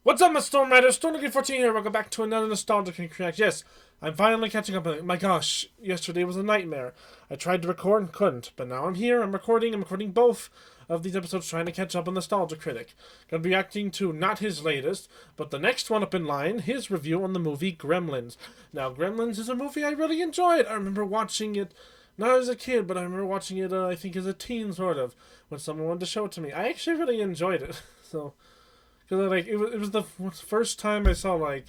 What's up, my Storm Riders? StormeDegree 14 here. Welcome back to another nostalgic react. Yes, I'm finally catching up on it. My gosh, yesterday was a nightmare. I tried to record and couldn't, but now I'm here. I'm recording both of these episodes, trying to catch up on Nostalgia Critic. Gonna be reacting to not his latest, but the next one up in line, his review on the movie Gremlins. Now, Gremlins is a movie I really enjoyed. I remember watching it, not as a kid, but I remember watching it, I think as a teen, sort of, when someone wanted to show it to me. I actually really enjoyed it, so... Because, like, it was the first time I saw, like,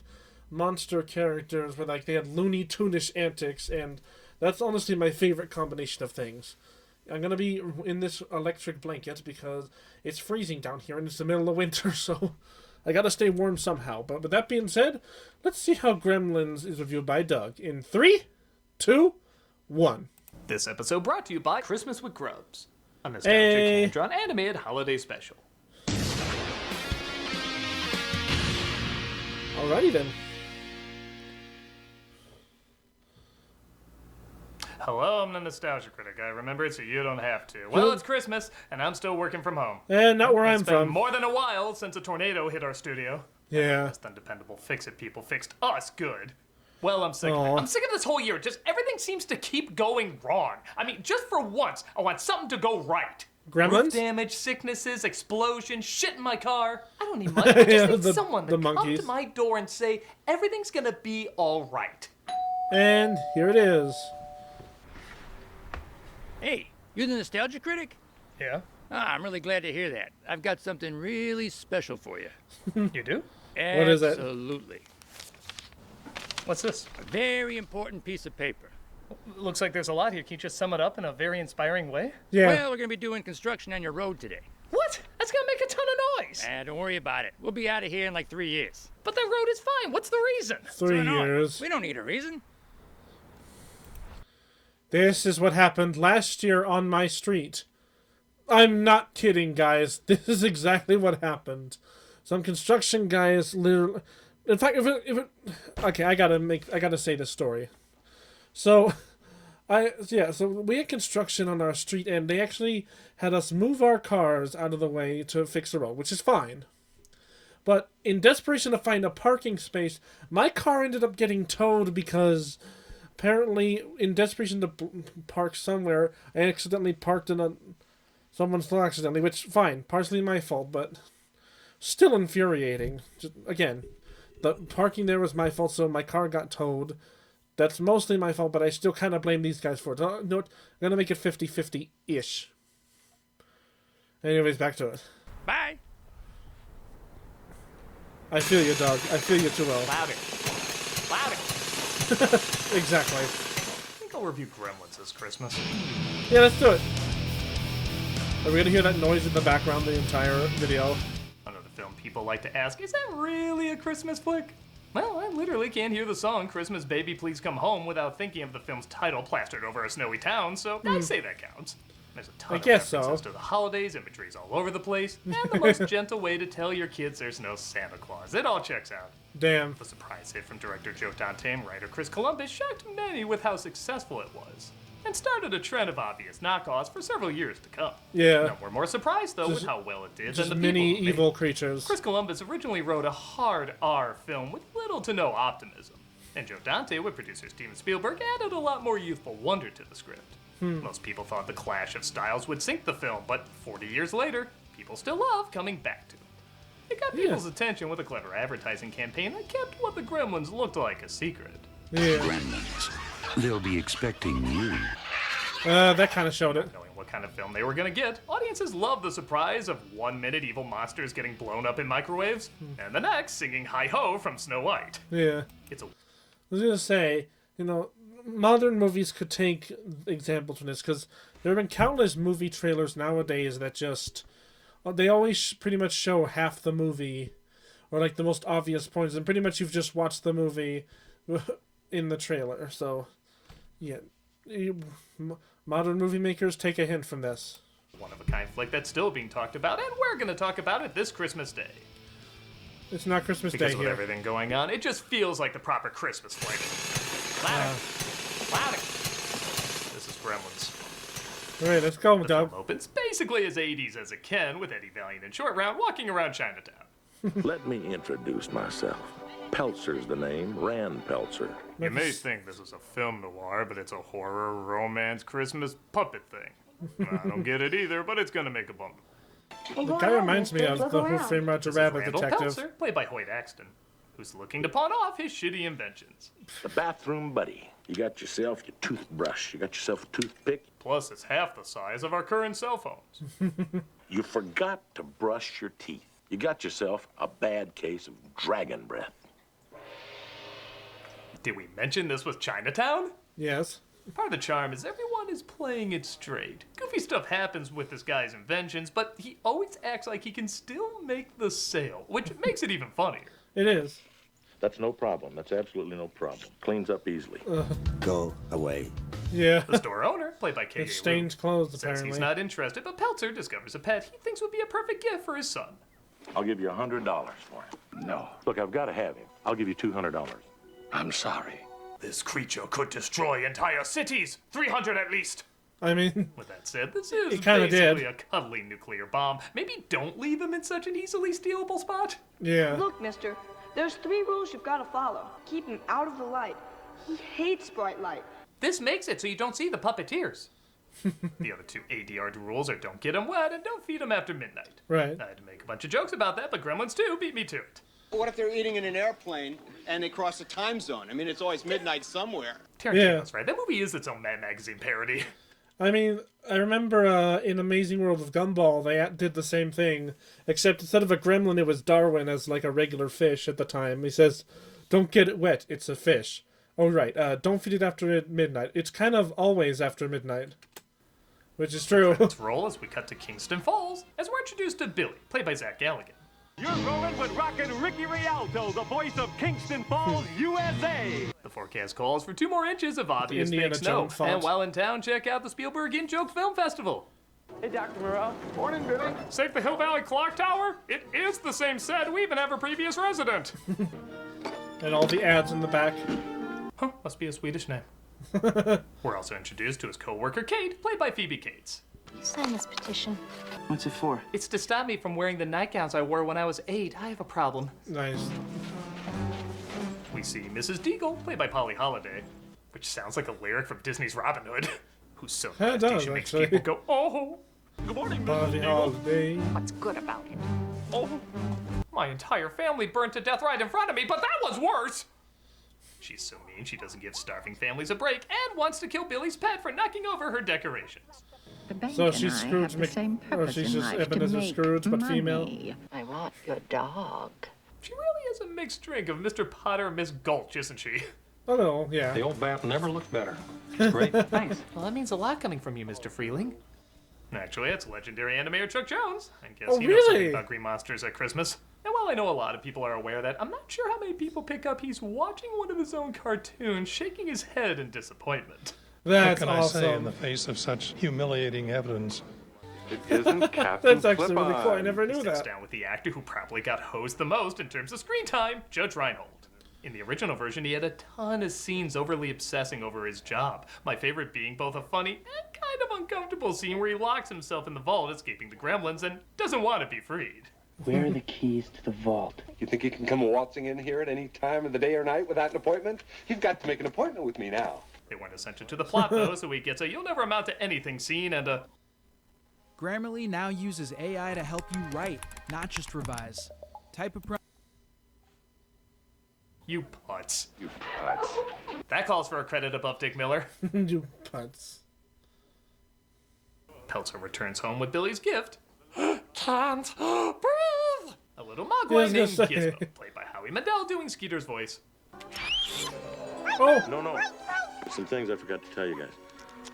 monster characters where, like, they had Looney Tune-ish antics, and that's honestly my favorite combination of things. I'm gonna be in this electric blanket because it's freezing down here and it's the middle of winter, so I gotta stay warm somehow. But with that being said, let's see how Gremlins is reviewed by Doug in 3, 2, 1. This episode brought to you by Christmas with Grubs, a nostalgic hand-drawn animated holiday special. Alrighty then. Hello, I'm the Nostalgia Critic. I remember it so you don't have to. Well, it's Christmas, and I'm still working from home. And not where I'm It's been from. more than a while since a tornado hit our studio. Yeah. Less than dependable fix-it people fixed us good. Well, I'm sick of Aw. it. I'm sick of this whole year. Just everything seems to keep going wrong. I mean, just for once, I want something to go right. Gremlins? Roof damage, sicknesses, explosions, shit in my car. I don't need much. I just need someone to come to my door and say, everything's gonna be all right. And here it is. Hey, you're the Nostalgia Critic? Yeah? I'm really glad to hear that. I've got something really special for you. You do? What is it? Absolutely. What's this? A very important piece of paper. Looks like there's a lot here. Can you just sum it up in a very inspiring way? Yeah. Well, we're going to be doing construction on your road today. What? That's gonna make a ton of noise. Don't worry about it. We'll be out of here in like 3 years. But that road is fine. What's the reason? 3 What's going on? years. We don't need a reason. This is what happened last year on my street. I'm not kidding, guys. This is exactly what happened. Some construction guys literally... In fact, if it... Okay, I gotta say this story. So we had construction on our street, and they actually had us move our cars out of the way to fix the road, which is fine. But in desperation to find a parking space, my car ended up getting towed because apparently, in desperation to park somewhere, I accidentally parked in someone's lot accidentally, which, fine, partially my fault, but still infuriating. Just, again, the parking there was my fault, so my car got towed. That's mostly my fault, but I still kind of blame these guys for it. No, I'm going to make it 50-50-ish. Anyways, back to it. Bye. I feel you, dog. I feel you too well. Louder. Louder. Exactly. I think I'll review Gremlins this Christmas. Yeah, let's do it. Are we going to hear that noise in the background the entire video? Another film people like to ask, is that really a Christmas flick? Well, I literally can't hear the song Christmas Baby Please Come Home without thinking of the film's title plastered over a snowy town, so I say that counts. There's a ton of references to the holidays, imagery's all over the place, and the most gentle way to tell your kids there's no Santa Claus. It all checks out. Damn. The surprise hit from director Joe Dante and writer Chris Columbus shocked many with how successful it was, and started a trend of obvious knockoffs for several years to come. Yeah. None were more surprised, though, with how well it did Just than the many people who made evil it. creatures. Chris Columbus originally wrote a hard R film with little to no optimism, and Joe Dante, with producer Steven Spielberg, added a lot more youthful wonder to the script. Most people thought the clash of styles would sink the film, but 40 years later, people still love coming back to it. It got people's attention with a clever advertising campaign that kept what the Gremlins looked like a secret. Yeah. Gremlins. They'll be expecting you. That kind of showed it. Knowing what kind of film they were going to get, audiences loved the surprise of 1 minute evil monsters getting blown up in microwaves, and the next singing Hi-Ho from Snow White. Yeah. It's a I was going to say, you know, modern movies could take examples from this, because there have been countless movie trailers nowadays that just... They always pretty much show half the movie, or like the most obvious points, and pretty much you've just watched the movie in the trailer. So, yeah, modern movie makers, take a hint from this. one-of-a-kind flick that's still being talked about, and we're going to talk about it this Christmas Day. It's not Christmas Because Day with here. everything going on, it just feels like the proper Christmas flick. Louder. Louder. This is Gremlins. Alright, let's go, The Doug. film opens basically as 80s as it can, with Eddie Valiant and Short Round walking around Chinatown. Let me introduce myself. Peltzer's the name, Rand Peltzer. You may think this is a film noir, but it's a horror, romance, Christmas puppet thing. I don't get it either, but it's gonna make a bump. The guy reminds me of the Who Framed Roger Rabbit Randall detective. Peltzer, played by Hoyt Axton, who's looking to pawn off his shitty inventions. The bathroom buddy. You got yourself your toothbrush. You got yourself a toothpick. Plus, it's half the size of our current cell phones. You forgot to brush your teeth. You got yourself a bad case of dragon breath. Did we mention this was Chinatown? Yes. Part of the charm is everyone is playing it straight. Goofy stuff happens with this guy's inventions, but he always acts like he can still make the sale, which makes it even funnier. It is. That's no problem. That's absolutely no problem. Cleans up easily. Go away. Yeah. The store owner, played by K.A. It stains clothes, says apparently. he's not interested, but Peltzer discovers a pet he thinks would be a perfect gift for his son. I'll give you $100 for him. No, Look, I've got to have him. I'll give you $200. I'm sorry. This creature could destroy entire cities, 300 at least. I mean, With that said, this is It kinda basically did. a cuddly nuclear bomb. Maybe don't leave him in such an easily stealable spot. yeah. Look, mister, there's 3 rules you've got to follow. Keep him out of the light. He hates bright light. This makes it so you don't see the puppeteers. The other 2 ADR rules are don't get him wet and don't feed him after midnight. Right. I had to make a bunch of jokes about that, but Gremlins 2 beat me to it. What if they're eating in an airplane and they cross a time zone? I mean, it's always midnight somewhere. Tarantino's right. That movie is its own Mad Magazine parody. I mean, I remember in Amazing World of Gumball, they did the same thing, except instead of a gremlin, it was Darwin as like a regular fish at the time. He says, don't get it wet, it's a fish. Oh, right, don't feed it after midnight. It's kind of always after midnight. Which is true. Let's roll as we cut to Kingston Falls, as we're introduced to Billy, played by Zach Galligan. You're rolling with rockin' Ricky Rialto, the voice of Kingston Falls, USA. The forecast calls for 2 more inches of obvious Indiana fake snow. Jones font. And while in town, check out the Spielberg In-Joke Film Festival. Hey, Dr. Moreau. Morning, Billy. Save the Hill Valley Clock Tower? It is the same set. We even have a previous resident. And all the ads in the back. Huh, must be a Swedish name. We're also introduced to his co-worker Kate, played by Phoebe Cates. You sign this petition. What's it for? It's to stop me from wearing the nightgowns I wore when I was 8. I have a problem. Nice. We see Mrs. Deagle, played by Polly Holliday, which sounds like a lyric from Disney's Robin Hood. Who's so Yeah, it nasty does, she makes actually. people go, oh. Good morning, Bobby Holiday. What's good about it? Oh. My entire family burned to death right in front of me, but that was worse. She's so mean she doesn't give starving families a break and wants to kill Billy's pet for knocking over her decorations. The bank So and she's I Scrooge have the same or purpose she's in just life, to Ebenezer make Scrooge, but money. female. I want your dog. She really is a mixed drink of Mr. Potter and Miss Gulch, isn't she? Oh, no, yeah. The old bat never looked better. It's great. Thanks. Well, that means a lot coming from you, Mr. Freeling. Actually, it's legendary animator Chuck Jones. I guess Oh, he knows something really? about green monsters at Christmas. And while I know a lot of people are aware of that, I'm not sure how many people pick up he's watching one of his own cartoons, shaking his head in disappointment. That's What can I say in awesome. the face of such humiliating evidence? It isn't Captain That's actually really cool. I Flip-On. never He knew sits that. down with the actor who probably got hosed the most in terms of screen time, Judge Reinhold. In the original version, he had a ton of scenes overly obsessing over his job. My favorite being both a funny and kind of uncomfortable scene where he locks himself in the vault, escaping the Gremlins, and doesn't want to be freed. Where are the keys to the vault? You think you can come waltzing in here at any time of the day or night without an appointment? You've got to make an appointment with me now. They weren't essential to the plot, though, so he gets a "you'll never amount to anything" scene and a Grammarly now uses AI to help you write, not just revise. Type a "you putz." You putz. That calls for a credit above Dick Miller. You putz. Peltzer returns home with Billy's gift. Can't breathe! A little mogwai named say. Gizmo, played by Howie Mandel doing Skeeter's voice. Oh! No. Some things I forgot to tell you guys,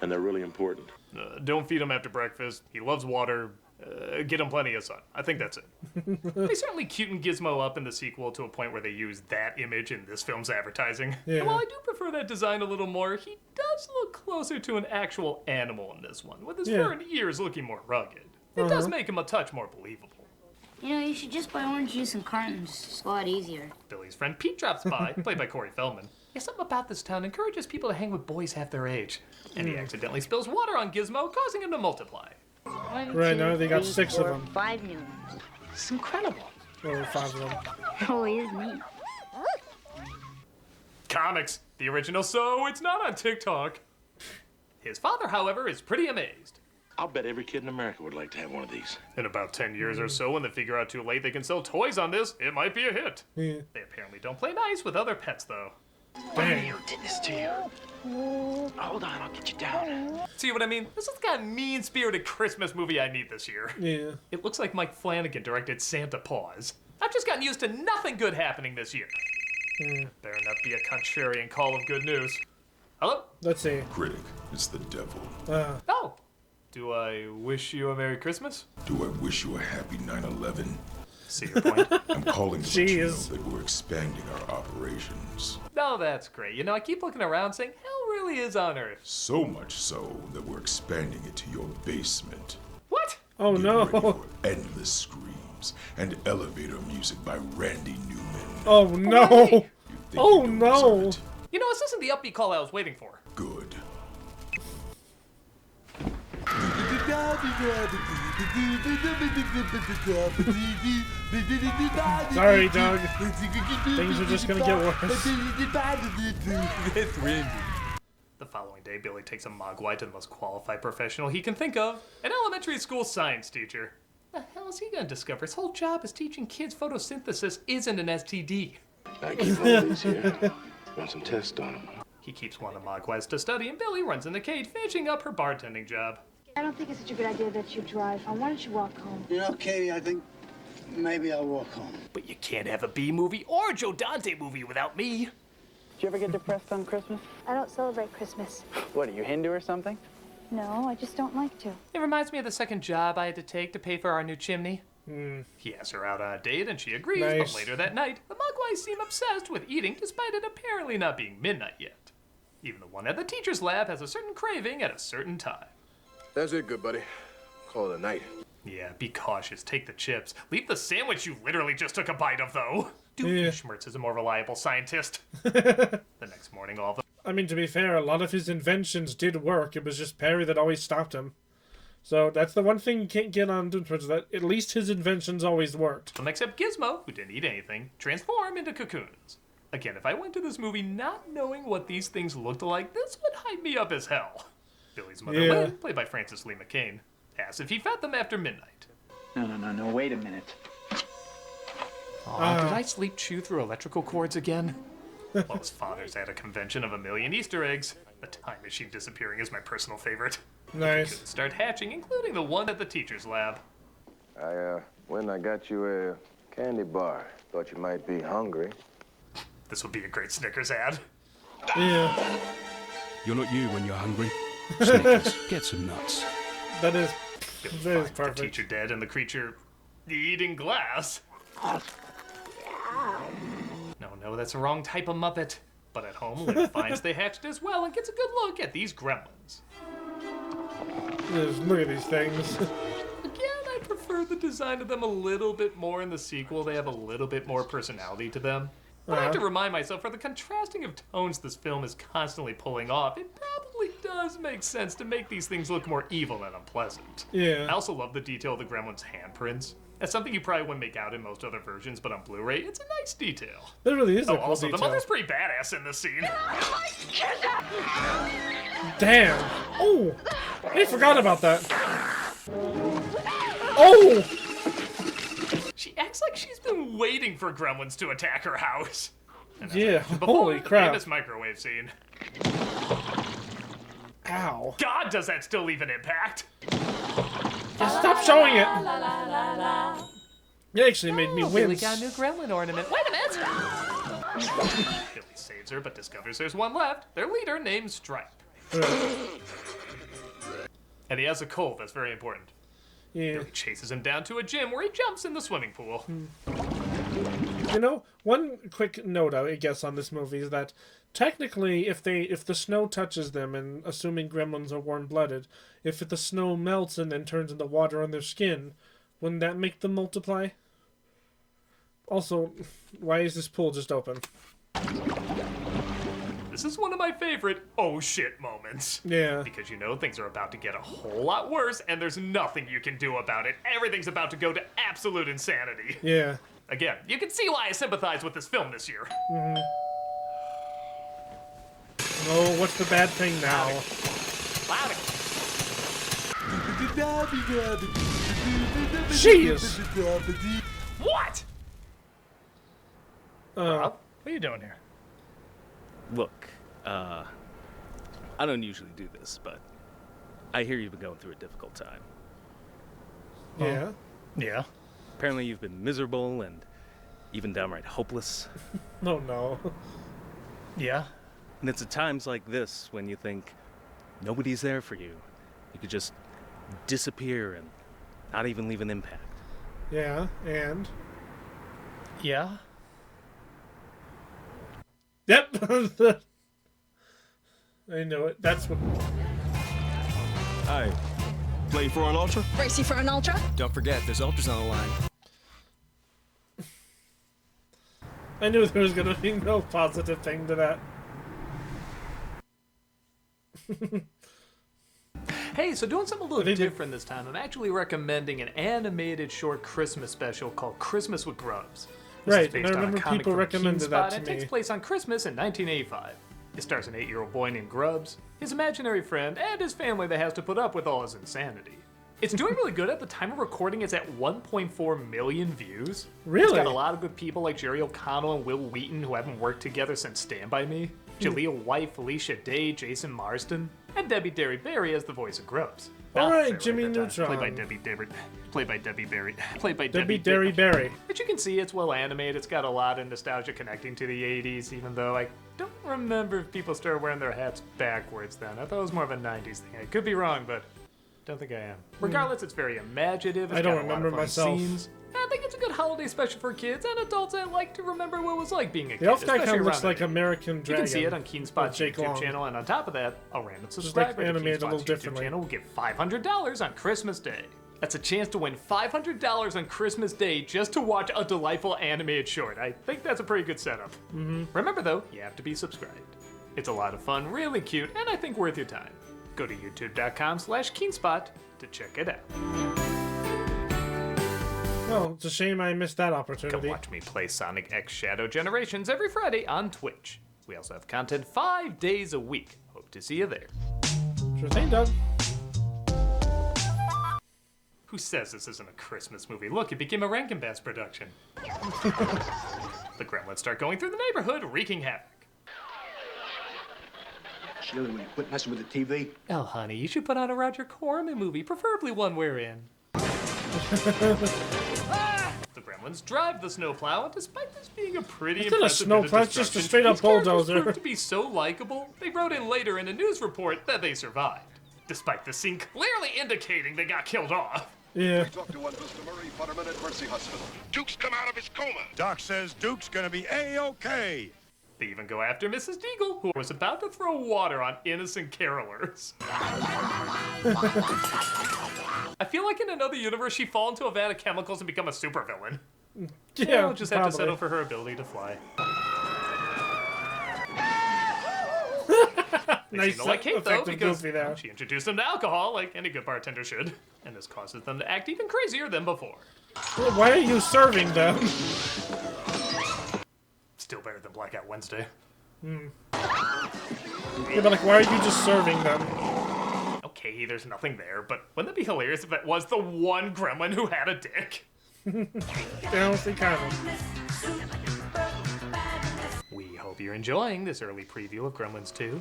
and they're really important. Don't feed him after breakfast. He loves water. Get him plenty of sun. I think that's it. They certainly cuten Gizmo up in the sequel to a point where they use that image in this film's advertising. Yeah. And while I do prefer that design a little more, he does look closer to an actual animal in this one, with his fur and ears looking more rugged. It does make him a touch more believable. You know, you should just buy orange juice and cartons. It's a lot easier. Billy's friend Pete drops by, played by Corey Feldman. Yeah, something about this town encourages people to hang with boys half their age. And he accidentally spills water on Gizmo, causing him to multiply. Right now they got 6 of them. 5 million. It's incredible. Only 5 of them. Oh, he is neat. Comics, the original, so it's not on TikTok. His father, however, is pretty amazed. I'll bet every kid in America would like to have one of these. In about 10 years or so, when they figure out too late they can sell toys on this, it might be a hit. Yeah. They apparently don't play nice with other pets, though. Dang. Did this to you. Hold on, I'll get you down. See what I mean? This is the kind of mean-spirited Christmas movie I need this year. Yeah. It looks like Mike Flanagan directed Santa Paws. I've just gotten used to nothing good happening this year. Better not be a contrarian call of good news. Hello? Let's see. Critic, it's the devil. Oh. Do I wish you a Merry Christmas? Do I wish you a happy 9/11? See your point. I'm calling to let you know Jeez. that we're expanding our operations. Oh, that's great. You know, I keep looking around saying, hell really is on Earth. So much so that we're expanding it to your basement. What? Oh Get ready no. for endless screams and elevator music by Randy Newman. Oh no. Randy. Oh no. Deserve it. You know, this isn't the upbeat call I was waiting for. Good. Sorry, Doug. Things are just gonna get worse. The following day, Billy takes a mogwai to the most qualified professional he can think of, an elementary school science teacher. The hell is he gonna discover? His whole job is teaching kids photosynthesis isn't an STD. I keep all these here. Run some tests on them. He keeps one of the mogwais to study, and Billy runs in the cage, finishing up her bartending job. I don't think it's such a good idea that you drive. Why don't you walk home? You know, Katie, I think maybe I'll walk home. But you can't have a B movie or a Joe Dante movie without me. Did you ever get depressed on Christmas? I don't celebrate Christmas. What, are you Hindu or something? No, I just don't like to. It reminds me of the second job I had to take to pay for our new chimney. He asks her out on a date, and she agrees, Nice. but later that night, the mogwais seem obsessed with eating despite it apparently not being midnight yet. Even the one at the teacher's lab has a certain craving at a certain time. That's it, good buddy. Call it a night. Yeah, be cautious. Take the chips. Leave the sandwich you literally just took a bite of, though. Doofenshmirtz is a more reliable scientist. The next morning, all the... I mean, to be fair, a lot of his inventions did work. It was just Perry that always stopped him. So that's the one thing you can't get on Doofenshmirtz, that at least his inventions always worked. Except Gizmo, who didn't eat anything, transform into cocoons. Again, if I went to this movie not knowing what these things looked like, this would hype me up as hell. Billy's mother, Lynn, played by Frances Lee McCain, asks if he fed them after midnight. No, wait a minute. Aw, did I sleep chew through electrical cords again? Well, his father's at a convention of 1,000,000 Easter eggs. The time machine disappearing is my personal favorite. Nice. Cocoons start hatching, including the one at the teacher's lab. When I got you a candy bar. Thought you might be hungry. This would be a great Snickers ad. Yeah. You're not you when you're hungry. Snickers, get some nuts. That is Perfect. perfect. The teacher dead and the creature eating glass. No, that's the wrong type of Muppet. But at home, Lynn finds they hatched as well and gets a good look at these gremlins. Just look at these things. Again, I prefer the design of them a little bit more in the sequel. They have a little bit more personality to them. But I have to remind myself, for the contrasting of tones this film is constantly pulling off, it probably does make sense to make these things look more evil and unpleasant. Yeah. I also love the detail of the gremlins' handprints. That's something you probably wouldn't make out in most other versions, but on Blu-ray, it's a nice detail. That really is a cool also, detail. the mother's pretty badass in this scene. Damn. Oh, I forgot about that. Oh! She acts like she's been waiting for gremlins to attack her house. Yeah, Before holy the crap. famous microwave scene. Ow. God, does that still leave an impact? Just stop showing it. It actually made me Billy wince. got a new gremlin ornament. Wait a minute! Billy saves her, but discovers there's one left. Their leader, named Stripe. And he has a cold, that's very important. Yeah. Billy chases him down to a gym where he jumps in the swimming pool. You know, one quick note I guess on this movie is that technically if the snow touches them, and assuming gremlins are warm-blooded, if the snow melts and then turns into water on their skin, wouldn't that make them multiply? Also, why is this pool just open? This is one of my favorite oh shit moments. Yeah. Because you know things are about to get a whole lot worse and there's nothing you can do about it. Everything's about to go to absolute insanity. Yeah. Again, you can see why I sympathize with this film this year. Oh, what's the bad thing now? Jeez! What? What are you doing here? Look, I don't usually do this, but I hear you've been going through a difficult time. Yeah. Yeah. Apparently you've been miserable and even downright hopeless. Oh, no. Yeah. And it's at times like this when you think nobody's there for you. You could just disappear and not even leave an impact. Yeah, and? Yeah. Yep. I know it. That's what. Hi. Play for an ultra? Race you for an ultra? Don't forget, there's ultras on the line. I knew there was gonna be no positive thing to that. Hey, so doing something a little different this time. I'm actually recommending an animated short Christmas special called Christmas with Grubs. This Right, is based and I on a remember comic people from recommended that Keenspot, to and me. It takes place on Christmas in 1985. It stars an 8-year-old boy named Grubs, his imaginary friend, and his family that has to put up with all his insanity. It's doing really good. At the time of recording, it's at 1.4 million views. Really? It's got a lot of good people like Jerry O'Connell and Will Wheaton, who haven't worked together since Stand By Me, Jaleel White, Felicia Day, Jason Marsden, and Debbie Derry-Barry as the voice of Grubs. Alright, Jimmy Neutron. Played by Debbie Derry. Played by Debbie Barry. Played by Debbie Debbie Derry-Barry. But you can see it's well animated. It's got a lot of nostalgia connecting to the 80s, even though I don't remember if people started wearing their hats backwards then. I thought it was more of a 90s thing. I could be wrong, but don't think I am. Regardless, it's very imaginative. It's I don't got a lot of remember fun myself. Scenes. I think it's a good holiday special for kids and adults that like to remember what it was like being a kid. The elf guy kind especially of looks around like that age. American You Dragon. can see it on Keenspot's Jake YouTube Long. channel, and on top of that, a random like subscriber to animated a Keenspot's little YouTube differently. channel will get $500 on Christmas Day. That's a chance to win $500 on Christmas Day just to watch a delightful animated short. I think that's a pretty good setup. Remember though, you have to be subscribed. It's a lot of fun, really cute, and I think worth your time. Go to youtube.com/Keenspot to check it out. Well, it's a shame I missed that opportunity. Come watch me play Sonic X Shadow Generations every Friday on Twitch. We also have content 5 days a week. Hope to see you there. Sure thing, Doug. Who says this isn't a Christmas movie? Look, it became a Rankin Bass production. The Gremlins start going through the neighborhood, wreaking havoc. Shirley, will you quit messing with the TV? Oh, honey, you should put on a Roger Corman movie, preferably one we're in. The Gremlins drive the snowplow, and despite this being a pretty It's not a impressive bit of snowplow, it's just a destruction, straight-up these characters bulldozer. proved to be so likable, they wrote in later in a news report that they survived, despite the scene clearly indicating they got killed off. Yeah. We talked to one Mr. Murray Futterman at Mercy Hospital. Duke's come out of his coma. Doc says Duke's gonna be A-OK. They even go after Mrs. Deagle, who was about to throw water on innocent carolers. I feel like in another universe she'd fall into a vat of chemicals and become a supervillain. Yeah, We'll just have to probably. settle for her ability to fly. They Nice seem to like Kate, though, effective because goofy there. she introduced them to alcohol, like any good bartender should. And this causes them to act even crazier than before. Why are you serving them? Still better than Blackout Wednesday. Yeah, but like, why are you just serving them? Okay, there's nothing there, but wouldn't it be hilarious if it was the one gremlin who had a dick? Honestly, kind of. We hope you're enjoying this early preview of Gremlins 2.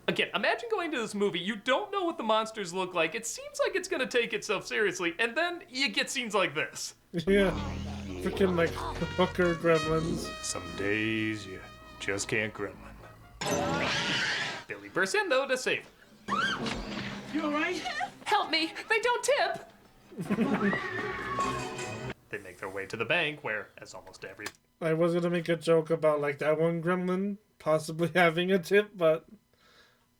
Again, imagine going to this movie, you don't know what the monsters look like, it seems like it's gonna take itself seriously, and then you get scenes like this. Yeah. Freaking like hooker gremlins. Some days you just can't gremlin. Billy bursts in, though, to save her. You alright? Help me! They don't tip! They make their way to the bank, where, as almost every... I was gonna make a joke about like that one gremlin possibly having a tip, but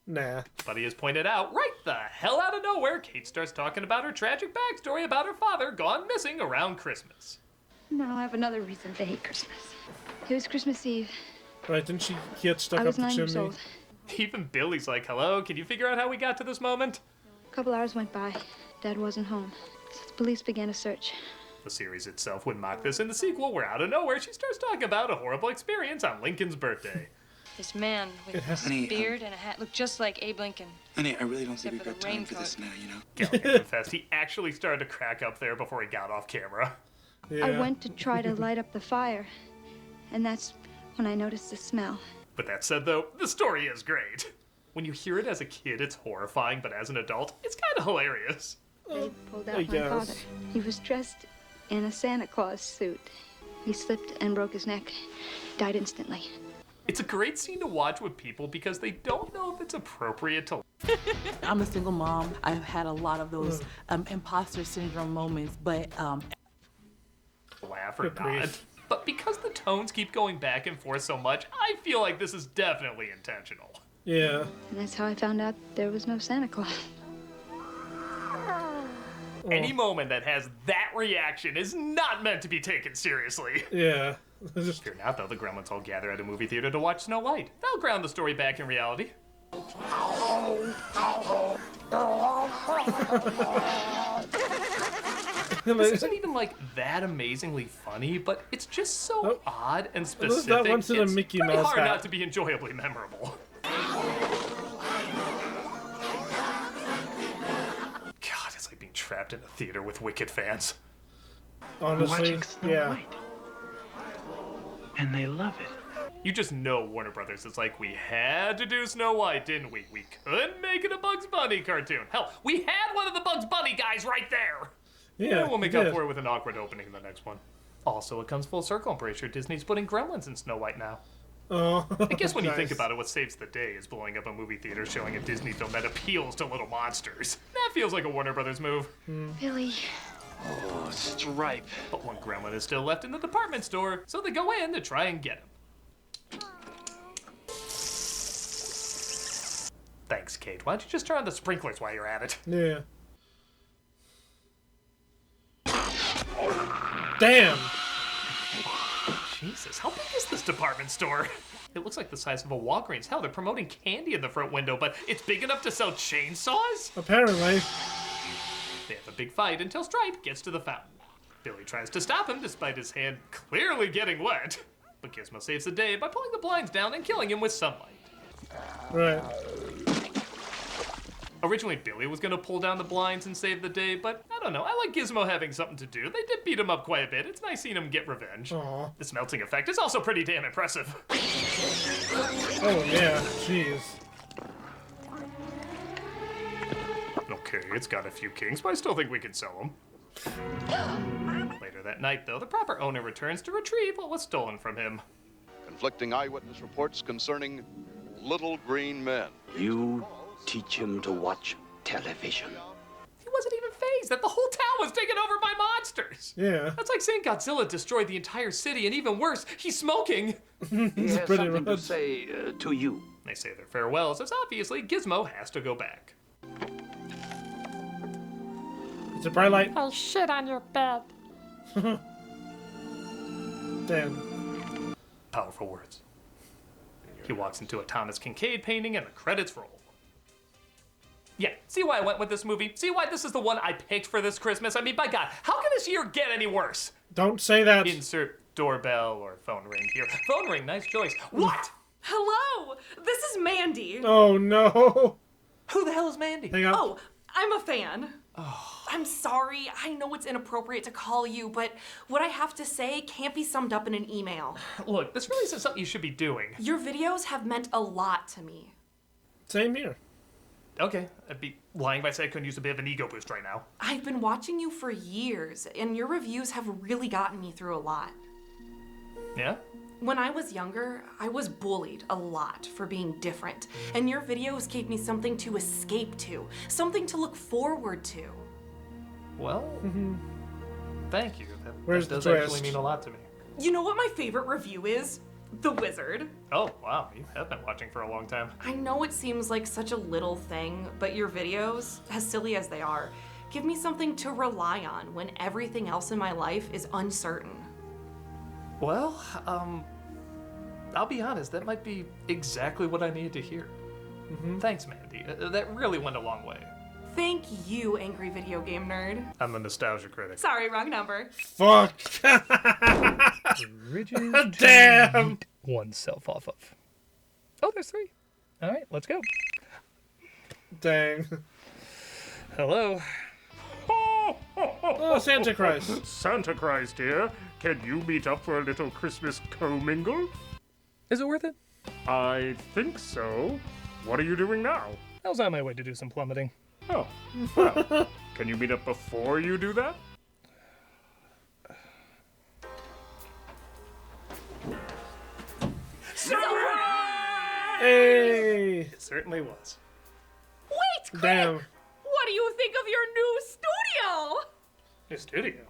nah. Buddy has pointed out, right the hell out of nowhere, Kate starts talking about her tragic backstory about her father gone missing around Christmas. No, I have another reason to hate Christmas. It was Christmas Eve. Right, didn't she get stuck I up was the 9 years chimney? old. Even Billy's like, hello, can you figure out how we got to this moment? A couple hours went by. Dad wasn't home. So the police began a search. The series itself would mock this in the sequel, where out of nowhere she starts talking about a horrible experience on Lincoln's birthday. This man with a beard and a hat looked just like Abe Lincoln. Honey, I really don't think Except we've for got the time for raincoat. this now, you know? Gilligan confessed he actually started to crack up there before he got off camera. I went to try to light up the fire, and that's when I noticed the smell. But that said, though, the story is great. When you hear it as a kid, it's horrifying, but as an adult, it's kind of hilarious. They pulled out my father. He was dressed in a Santa Claus suit. He slipped and broke his neck. Died instantly. It's a great scene to watch with people because they don't know if it's appropriate to I'm a single mom. I've had a lot of those imposter syndrome moments, but laugh or not. But because the tones keep going back and forth so much, I feel like this is definitely intentional. Yeah. And that's how I found out there was no Santa Claus. Any moment that has that reaction is not meant to be taken seriously. Yeah. Fear not, though, the Gremlins all gather at a movie theater to watch Snow White. They'll ground the story back in reality. This isn't even like that amazingly funny, but it's just so odd and specific. That one's in a Mickey pretty Mouse hard hat. not to be enjoyably memorable. God, it's like being trapped in a theater with Wicked fans. Honestly, yeah. And they love it. You just know Warner Brothers is like, we had to do Snow White, didn't we? We couldn't make it a Bugs Bunny cartoon. Hell, we had one of the Bugs Bunny guys right there. Yeah, we'll make we up did. for it with an awkward opening in the next one. Also, it comes full circle. I'm pretty sure Disney's putting Gremlins in Snow White now. Oh, I guess when you think nice. about it, what saves the day is blowing up a movie theater showing a Disney film that appeals to little monsters. That feels like a Warner Brothers move. Billy. Oh, Stripe. But one gremlin is still left in the department store, so they go in to try and get him. Thanks, Kate. Why don't you just turn on the sprinklers while you're at it? Yeah. Damn. Jesus, how big is this department store? It looks like the size of a Walgreens. Hell, they're promoting candy in the front window, but it's big enough to sell chainsaws? Apparently. They have a big fight until Stripe gets to the fountain. Billy tries to stop him despite his hand clearly getting wet. But Gizmo saves the day by pulling the blinds down and killing him with sunlight. Right. Originally, Billy was going to pull down the blinds and save the day, but I don't know. I like Gizmo having something to do. They did beat him up quite a bit. It's nice seeing him get revenge. Aw. This melting effect is also pretty damn impressive. Oh, yeah. Jeez. Okay, it's got a few kinks, but I still think we can sell them. Later that night, though, the proper owner returns to retrieve what was stolen from him. Conflicting eyewitness reports concerning little green men. You teach him to watch television. He wasn't even phased that the whole town was taken over by monsters. Yeah. That's like saying Godzilla destroyed the entire city, and even worse, he's smoking. He has something to say to you. They say their farewells, as obviously Gizmo has to go back. It's a bright light. I shit on your bed. Damn. Powerful words. He walks into a Thomas Kincaid painting, and the credits roll. Yeah, see why I went with this movie? See why this is the one I picked for this Christmas? I mean, by God, how can this year get any worse? Don't say that. Insert doorbell or phone ring here. Phone ring, nice choice. What? Hello, this is Mandy. Oh, no. Who the hell is Mandy? Hang on. Oh, I'm a fan. I'm sorry, I know it's inappropriate to call you, but what I have to say can't be summed up in an email. Look, this really isn't something you should be doing. Your videos have meant a lot to me. Same here. Okay, I'd be lying if I said I couldn't use a bit of an ego boost right now. I've been watching you for years, and your reviews have really gotten me through a lot. Yeah? When I was younger, I was bullied a lot for being different, and your videos gave me something to escape to, something to look forward to. Well, thank you. Where's that the does actually twist? mean a lot to me. You know what my favorite review is? The Wizard. Oh, wow, you have been watching for a long time. I know it seems like such a little thing, but your videos, as silly as they are, give me something to rely on when everything else in my life is uncertain. Well, I'll be honest, that might be exactly what I needed to hear. Thanks, Mandy. That really went a long way. Thank you, angry video game nerd. I'm a nostalgia critic. Sorry, wrong number. Fuck. Rigid. Damn. Oneself off of. Oh, there's 3. All right, let's go. Dang. Hello. Oh, Santa Christ. Santa Christ here. Can you meet up for a little Christmas commingle? Is it worth it? I think so. What are you doing now? I was on my way to do some plummeting. Oh, well, can you meet up before you do that? Hey. It certainly was. Wait, Critic! Damn. What do you think of your new studio? Your studio?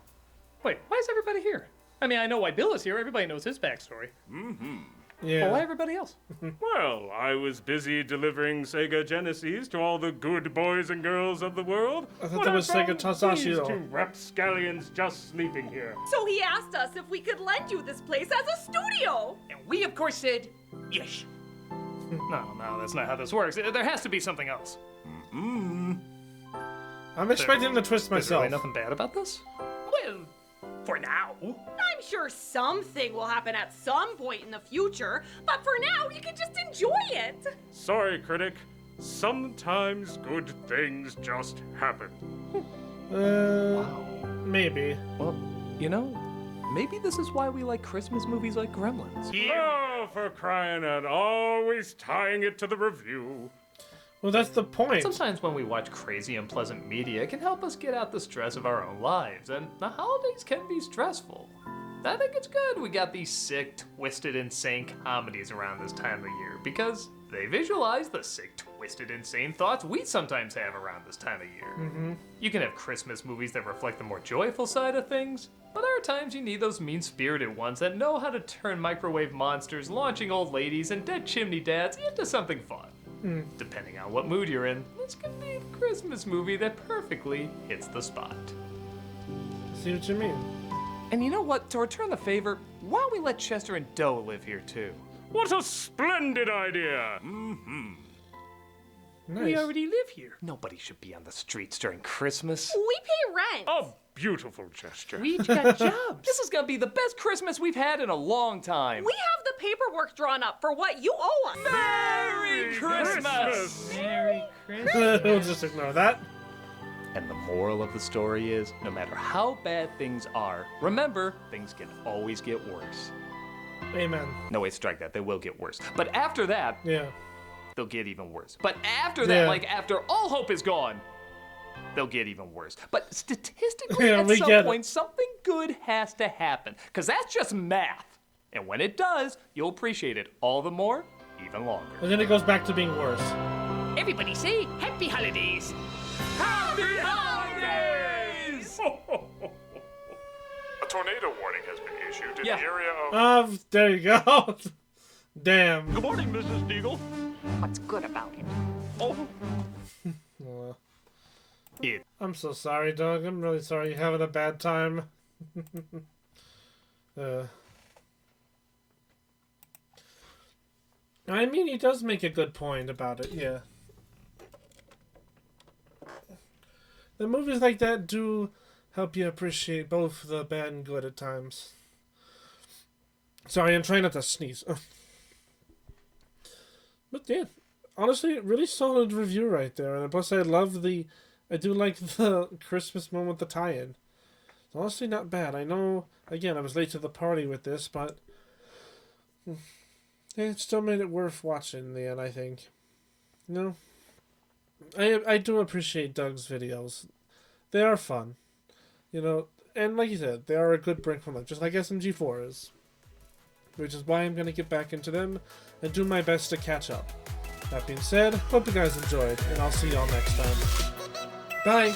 Wait, why is everybody here? I mean, I know why Bill is here. Everybody knows his backstory. Mm-hmm. Yeah. But why everybody else? Well, I was busy delivering Sega Genesis to all the good boys and girls of the world. I thought when that was found Sega Tasashi, these though. 2 rapscallions just sleeping here. So he asked us if we could lend you this place as a studio. And we, of course, said yes. No, that's not how this works. There has to be something else. Mm-hmm. I'm expecting to twist Is myself. there really nothing bad about this? Well, for now. I'm sure something will happen at some point in the future, but for now, you can just enjoy it. Sorry, Critic. Sometimes good things just happen. Maybe. Well, you know, maybe this is why we like Christmas movies like Gremlins. Oh, for crying out, always tying it to the review. Well, that's the point. Sometimes when we watch crazy, unpleasant media, it can help us get out the stress of our own lives, and the holidays can be stressful. I think it's good we got these sick, twisted, insane comedies around this time of year, because they visualize the sick, twisted, insane thoughts we sometimes have around this time of year. Mm-hmm. You can have Christmas movies that reflect the more joyful side of things, but there are times you need those mean-spirited ones that know how to turn microwave monsters, launching old ladies, and dead chimney dads into something fun. Depending on what mood you're in, this could be the Christmas movie that perfectly hits the spot. See what you mean. And you know what? To return the favor, why don't we let Chester and Doe live here too? What a splendid idea! Mm-hmm. Nice. We already live here. Nobody should be on the streets during Christmas. We pay rent. A beautiful gesture. We each got jobs. This is gonna be the best Christmas we've had in a long time. We have the paperwork drawn up for what you owe us. Merry Christmas! Merry Christmas. We'll just ignore that. And the moral of the story is, no matter how bad things are, remember, things can always get worse. Amen. No, wait, strike that. They will get worse. But after that, Yeah. they'll get even worse. But after that, Yeah. like after all hope is gone, they'll get even worse. But statistically, Yeah, at we some get it. point, something good has to happen. Because that's just math. And when it does, you'll appreciate it all the more, even longer. And then it goes back to being worse. Everybody say Happy Holidays! Happy Holidays! A tornado warning has been issued in Yeah. the area of... There you go. Damn. Good morning, Mrs. Deagle. What's good about it? Oh, I'm so sorry, Doug. I'm really sorry you're having a bad time. I mean, he does make a good point about it, yeah. The movies like that do help you appreciate both the bad and good at times. Sorry, I'm trying not to sneeze. But yeah, honestly, really solid review right there. And plus, I do like the Christmas moment, the tie-in. It's honestly not bad. I know, again, I was late to the party with this, but it still made it worth watching in the end, I think. You know? I do appreciate Doug's videos. They are fun. You know, and like you said, they are a good break from life, just like SMG4 is. Which is why I'm going to get back into them and do my best to catch up. That being said, hope you guys enjoyed, and I'll see y'all next time. Bye!